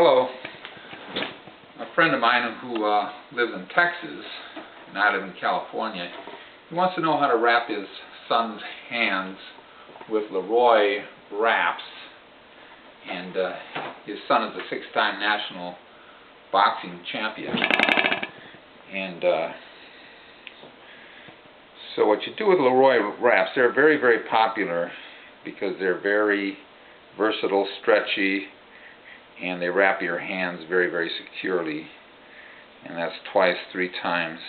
Hello. A friend of mine who lives in Texas, and I live in California, he wants to know how to wrap his son's hands with LeRoy wraps. And his son is a six-time national boxing champion. And so what you do with LeRoy wraps, they're very, very popular because they're very versatile, stretchy, and they wrap your hands very, very securely. And that's twice, 3 times,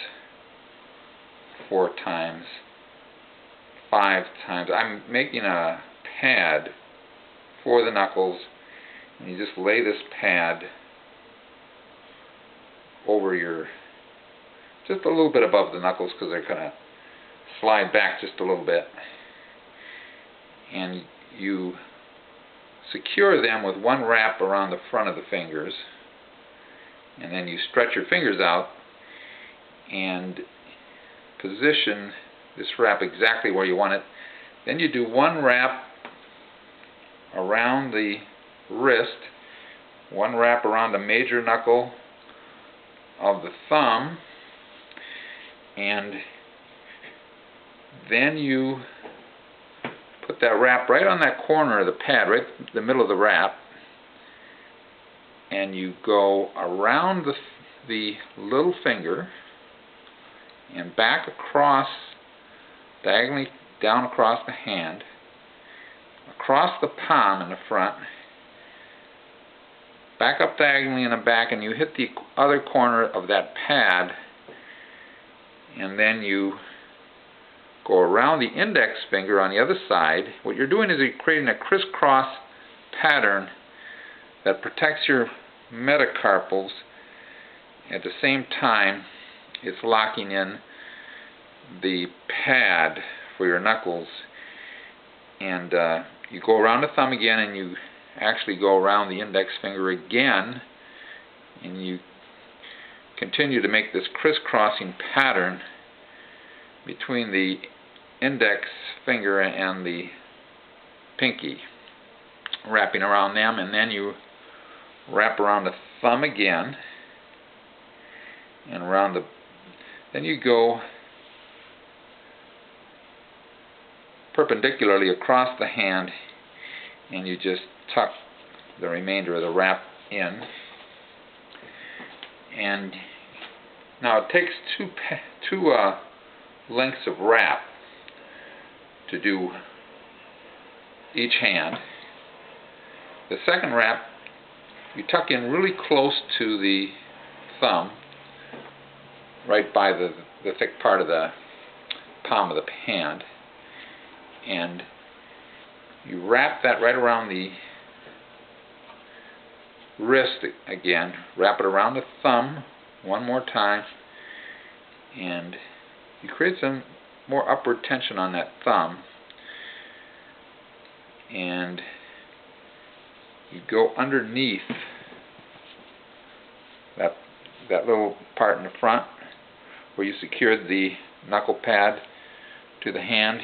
4 times, 5 times. I'm making a pad for the knuckles, and you just lay this pad over your, just a little bit above the knuckles because they're going to slide back just a little bit. And you secure them with one wrap around the front of the fingers, and then you stretch your fingers out and position this wrap exactly where you want it. Then you do one wrap around the wrist, one wrap around the major knuckle of the thumb, and then you put that wrap right on that corner of the pad, right in the middle of the wrap, and you go around the little finger and back across, diagonally down across the hand, across the palm in the front, back up diagonally in the back, and you hit the other corner of that pad, and then you go around the index finger on the other side. What you're doing is you're creating a crisscross pattern that protects your metacarpals. At the same time, it's locking in the pad for your knuckles. And you go around the thumb again, and you actually go around the index finger again, and you continue to make this crisscrossing pattern between the index finger and the pinky, wrapping around them, and then you wrap around the thumb again, and around the, then you go perpendicularly across the hand, and you just tuck the remainder of the wrap in. And now it takes two lengths of wrap to do each hand. The second wrap, you tuck in really close to the thumb, right by the thick part of the palm of the hand, and you wrap that right around the wrist again, wrap it around the thumb one more time, and you create some more upward tension on that thumb, and you go underneath that little part in the front where you secured the knuckle pad to the hand.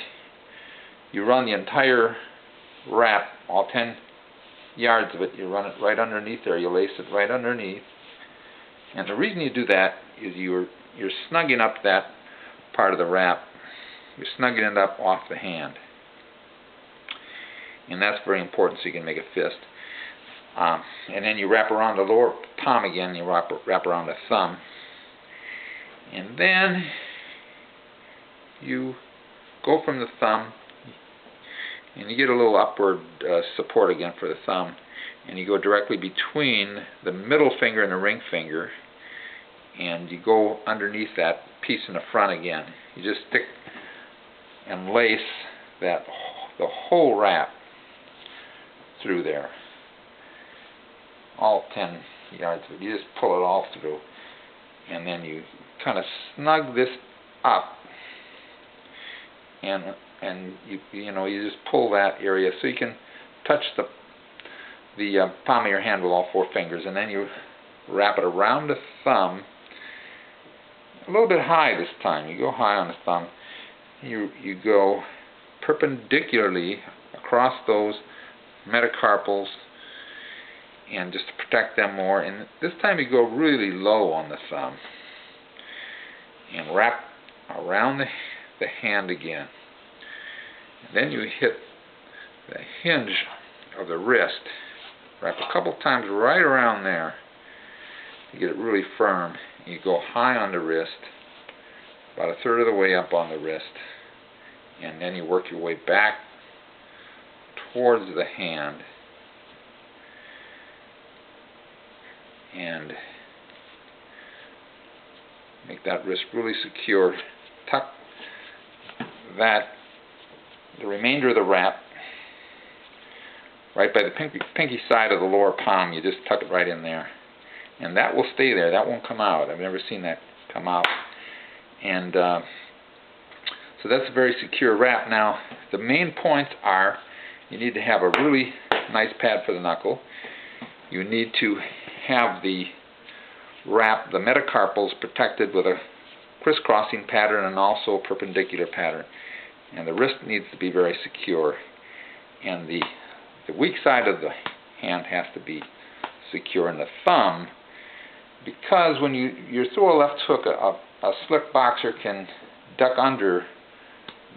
You run the entire wrap, all 10 yards of it, you run it right underneath there, you lace it right underneath. And the reason you do that is you're snugging up that part of the wrap. You're snugging it up off the hand, and that's very important so you can make a fist. And then you wrap around the lower palm again, you wrap around the thumb, and then you go from the thumb, and you get a little upward support again for the thumb, and you go directly between the middle finger and the ring finger, and you go underneath that piece in the front again. You just stick and lace the whole wrap through there, all 10 yards of it. You just pull it all through, and then you kind of snug this up, and you just pull that area so you can touch the palm of your hand with all 4 fingers, and then you wrap it around the thumb, a little bit high this time. You go high on the thumb. You go perpendicularly across those metacarpals and just to protect them more. And this time you go really low on the thumb and wrap around the hand again. And then you hit the hinge of the wrist. Wrap a couple times right around there to get it really firm. You go high on the wrist, about a third of the way up on the wrist, and then you work your way back towards the hand and make that wrist really secure. Tuck the remainder of the wrap right by the pinky side of the lower palm. You just tuck it right in there, and that will stay there. That won't come out. I've never seen that come out. And so that's a very secure wrap. Now, the main points are: you need to have a really nice pad for the knuckle. You need to have the wrap, the metacarpals, protected with a crisscrossing pattern and also a perpendicular pattern. And the wrist needs to be very secure. And the weak side of the hand has to be secure. And the thumb, because when you throw a left hook, a slick boxer can duck under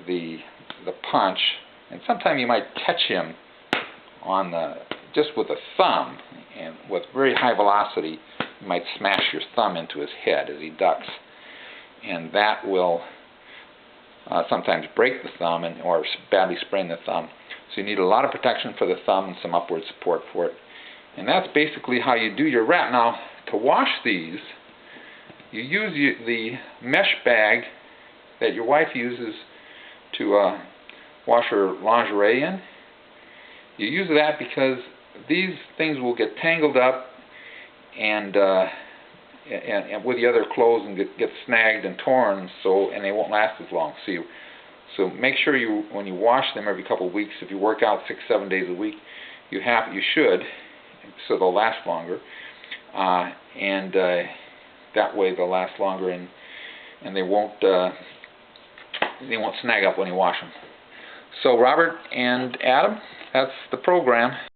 the punch, and sometimes you might catch him on just with a thumb, and with very high velocity you might smash your thumb into his head as he ducks, and that will sometimes break the thumb or badly sprain the thumb. So you need a lot of protection for the thumb and some upward support for it. And that's basically how you do your wrap. Now, to wash these, you use the mesh bag that your wife uses to wash her lingerie in. You use that because these things will get tangled up and with the other clothes and get snagged and torn, and they won't last as long. So make sure when you wash them every couple of weeks, if you work out 6-7 days a week, you should, so they'll last longer, and that way they'll last longer, and they won't snag up when you wash them. So Robert and Adam, that's the program.